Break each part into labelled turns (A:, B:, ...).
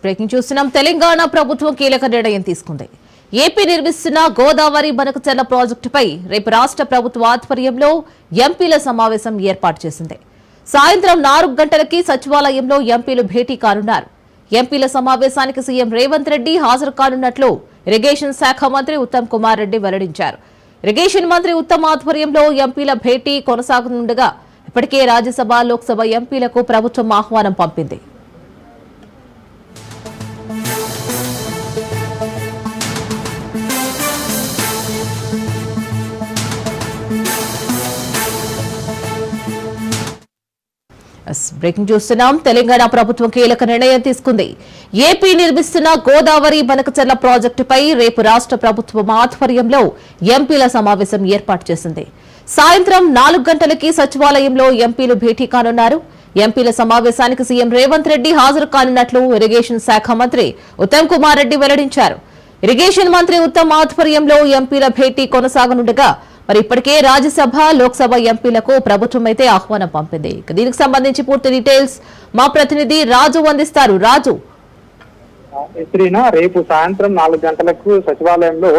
A: Breaking చూస్తున్నాం. తెలంగాణ ప్రభుత్వం కీలక నిర్ణయం తీసుకుంది. ఏపీ నిర్మిస్తున్న గోదావరి బనకచెర్ల ప్రాజెక్టుపై రేపు రాష్ట్ర ప్రభుత్వ ఆధ్వర్యంలో ఎంపీల సమావేశం ఏర్పాటు చేసింది. సాయంత్రం 4 గంటలకి సచివాలయంలో ఎంపీలు భేటీ కానున్నారు. ఎంపీల సమావేశానికి సీఎం రేవంత్ రెడ్డి హాజరు కానున్నట్లు ఇరిగేషన్ శాఖ మంత్రి ఉత్తమ్ కుమార్ రెడ్డి వెల్లడించారు. ఇరిగేషన్ మంత్రి ఉత్తమ్ ఆధ్వర్యంలో ఎంపీల భేటీ కొనసాగనుండగా ఇప్పటికే రాజ్యసభ, లోక్సభ ఎంపీలకు ప్రభుత్వం ఆహ్వానం పంపింది. బ్రేకింగ్ చూస్తున్నాం. తెలంగాణ ప్రభుత్వం కీలక నిర్ణయం తీసుకుంది. ఏపీ నిర్మిస్తున్న గోదావరి బనకచెర్ల ప్రాజెక్టుపై రేపు రాష్ట్ర ప్రభుత్వం ఆధ్వర్యంలో ఎంపీల సమావేశం ఏర్పాటు చేసింది. సాయంత్రం 4 గంటలకి సచివాలయంలో ఎంపీలు భేటీ కానున్నారు. ఎంపీల సమావేశానికి సీఎం రేవంత్ రెడ్డి హాజరు కానున్నట్లు ఇరిగేషన్ శాఖ మంత్రి ఉత్తమ్ కుమార్ రెడ్డి వెల్లడించారు. ఇరిగేషన్ మంత్రి ఉత్తమ్ ఆధ్వర్యంలో ఎంపీల భేటీ కొనసాగనుండగా మరి ఇప్పటికే రాజ్యసభ, లోక్సభ ఎంపీలకు ప్రభుత్వం అయితే ఆహ్వానం పంపింది. దీనికి సంబంధించి పూర్తి డీటెయిల్స్ మా ప్రతినిధి రాజు అందిస్తారు. రాజు,
B: రేపు సాయంత్రం 4 గంటలకు సచివాలయంలో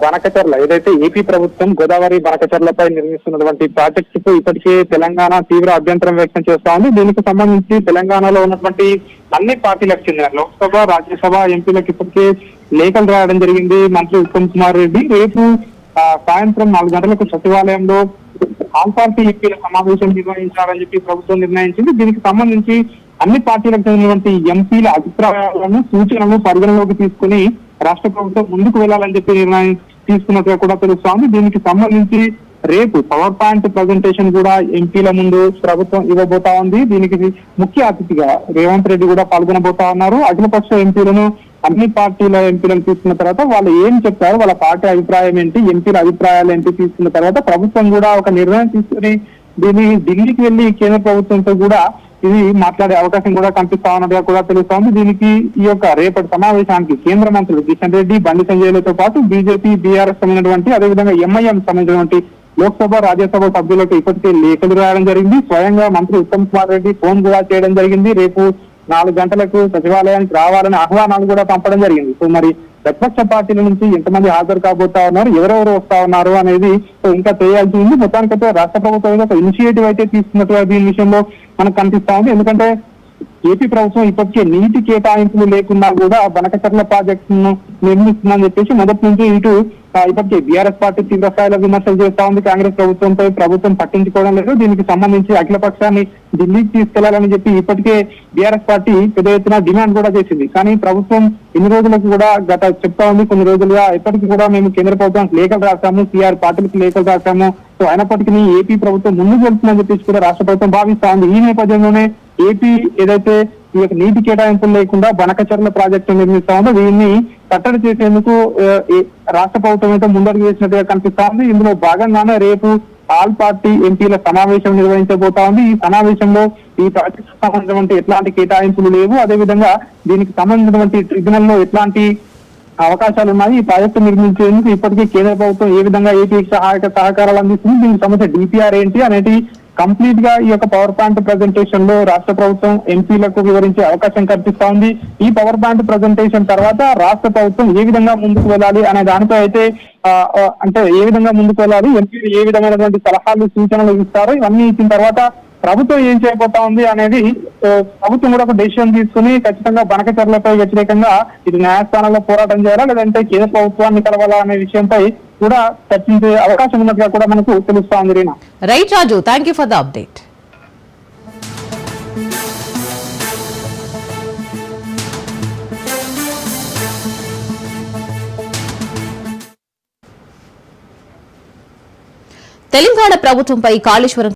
B: బనకచెర్ల ఏదైతే ఏపీ ప్రభుత్వం గోదావరి బనకచెర్లపై నిర్మిస్తున్నటువంటి ప్రాజెక్టుకు ఇప్పటికే తెలంగాణ తీవ్ర అభ్యంతరం వ్యక్తం చేస్తా ఉంది. దీనికి సంబంధించి తెలంగాణలో ఉన్నటువంటి అన్ని పార్టీలకు చెందిన లోక్సభ, రాజ్యసభ ఎంపీలకు ఇప్పటికే లేఖలు రాయడం జరిగింది. మంత్రి ఉత్తమ్ కుమార్ రెడ్డి రేపు సాయంత్రం 4 గంటలకు సచివాలయంలో ఆల్ పార్టీ ఎంపీల సమావేశం నిర్వహించాలని చెప్పి ప్రభుత్వం నిర్ణయించింది. దీనికి సంబంధించి అన్ని పార్టీలకు చెందినటువంటి ఎంపీల అభిప్రాయాలను, సూచనలను పరిగణలోకి తీసుకుని రాష్ట్ర ప్రభుత్వం ముందుకు వెళ్లాలని చెప్పి నిర్ణయం తీసుకున్నట్టుగా కూడా తెలుస్తోంది. దీనికి సంబంధించి రేపు పవర్ పాయింట్ ప్రజెంటేషన్ కూడా ఎంపీల ముందు ప్రభుత్వం ఇవ్వబోతా ఉంది. దీనికి ముఖ్య అతిథిగా రేవంత్ రెడ్డి కూడా పాల్గొనబోతా ఉన్నారు. అఖిలపక్ష ఎంపీలను, అన్ని పార్టీల ఎంపీలను తీసుకున్న తర్వాత వాళ్ళు ఏం చెప్తారు, వాళ్ళ పార్టీ అభిప్రాయం ఏంటి, ఎంపీల అభిప్రాయాలు ఏంటి తీసుకున్న తర్వాత ప్రభుత్వం కూడా ఒక నిర్ణయం తీసుకుని దీన్ని ఢిల్లీకి వెళ్లి కేంద్ర ప్రభుత్వంతో కూడా ఇది మాట్లాడే అవకాశం కూడా కనిపిస్తా ఉన్నట్టుగా కూడా తెలుస్తోంది. దీనికి ఈ యొక్క రేపటి సమావేశానికి కేంద్ర మంత్రులు కిషన్ రెడ్డి, బండి సంజయ్లతో పాటు బీజేపీ, బీఆర్ఎస్ సంబంధించినటువంటి అదేవిధంగా ఎంఐఎం సంబంధించినటువంటి లోక్సభ, రాజ్యసభ సభ్యులకు ఇప్పటికే లేఖలు రాయడం జరిగింది. స్వయంగా మంత్రి ఉత్తమ్ కుమార్ రెడ్డి ఫోన్ కూడా చేయడం జరిగింది. రేపు 4 గంటలకు సచివాలయానికి రావాలని ఆహ్వానాలు కూడా పంపడం జరిగింది. సో మరి ప్రతిపక్ష పార్టీల నుంచి ఎంతమంది హాజరు కాబోతా ఉన్నారు, ఎవరెవరు వస్తా ఉన్నారు అనేది ఇంకా తెలియాల్సి ఉంది. మొత్తానికైతే రాష్ట్ర ప్రభుత్వం ఒక ఇనిషియేటివ్ అయితే తీసుకున్నట్టుగా దీని విషయంలో మనకు కనిపిస్తా ఉంది. ఎందుకంటే ఏపీ ప్రభుత్వం ఇప్పటికే నీటి కేటాయింపులు లేకుండా కూడా బనకచెర్ల ప్రాజెక్టును నిర్మిస్తుందని చెప్పేసి మొదటి నుంచి ఇటు ఇప్పటికే బీఆర్ఎస్ పార్టీ తీవ్ర స్థాయిలో విమర్శలు చేస్తా ఉంది. కాంగ్రెస్ ప్రభుత్వంపై ప్రభుత్వం పట్టించుకోవడం లేదు. దీనికి సంబంధించి అఖిల పక్షాన్ని ఢిల్లీకి తీసుకెళ్లాలని చెప్పి ఇప్పటికే బీఆర్ఎస్ పార్టీ పెద్ద ఎత్తున డిమాండ్ కూడా చేసింది. కానీ ప్రభుత్వం ఇన్ని రోజులకు కూడా చెప్తా ఉంది, కొన్ని రోజులుగా ఇప్పటికీ కూడా మేము కేంద్ర ప్రభుత్వానికి లేఖలు రాస్తాము, సిఆర్ పార్టీలకు లేఖలు రాస్తాము. సో అయినప్పటికీ ఏపీ ప్రభుత్వం ముందుకు వెళ్తుందని చెప్పేసి కూడా రాష్ట్ర ప్రభుత్వం భావిస్తా ఉంది. ఈ నేపథ్యంలోనే ఏపీ ఏదైతే ఈ యొక్క నీటి కేటాయింపులు లేకుండా బనకచెర్ల ప్రాజెక్టు నిర్మిస్తా ఉందో దీన్ని కట్టడి చేసేందుకు రాష్ట్ర ప్రభుత్వం అయితే ముందడుగు వేసినట్టుగా కనిపిస్తా ఉంది. ఇందులో భాగంగానే రేపు ఆల్ పార్టీ ఎంపీల సమావేశం నిర్వహించబోతా ఉంది. ఈ సమావేశంలో ఈ ప్రాజెక్టు సంబంధించినటువంటి ఎట్లాంటి కేటాయింపులు లేవు, అదేవిధంగా దీనికి సంబంధించినటువంటి ట్రిబ్యునల్ లో ఎట్లాంటి అవకాశాలు ఉన్నాయి, ఈ ప్రాజెక్టు నిర్మించేందుకు ఇప్పటికీ కేంద్ర ప్రభుత్వం ఏ విధంగా ఏపీకి సహకారాలు అందిస్తుంది, దీనికి సంబంధించిన డిపిఆర్ ఏంటి అనేది కంప్లీట్ గా ఈ యొక్క పవర్ పాయింట్ ప్రజెంటేషన్ లో రాష్ట్ర ప్రభుత్వం ఎంపీలకు వివరించే అవకాశం కనిపిస్తా ఉంది. ఈ పవర్ పాయింట్ ప్రజెంటేషన్ తర్వాత రాష్ట్ర ప్రభుత్వం ఏ విధంగా ముందుకు వెళ్ళాలి అనే దానిపై అయితే అంటే ఏ విధంగా ముందుకు వెళ్ళాలి, ఎంపీలు ఏ విధమైనటువంటి సలహాలు, సూచనలు ఇస్తారు, ఇవన్నీ ఇచ్చిన తర్వాత ప్రభుత్వం ఏం చేయబోతా ఉంది అనేది ప్రభుత్వం కూడా ఒక డెసిషన్ తీసుకుని ఖచ్చితంగా బనకచెర్లపై వ్యతిరేకంగా ఇది న్యాయస్థానంలో పోరాటం చేయాలా లేదంటే కేంద్ర ప్రభుత్వాన్ని కలవాలా అనే విషయంపై కూడా చర్చించే అవకాశం ఉన్నట్టుగా కూడా మనకు తెలుస్తా ఉంది. Reena,
A: right Raju, thank you for the update. Telangana ప్రభుత్వంపై కాళేశ్వరం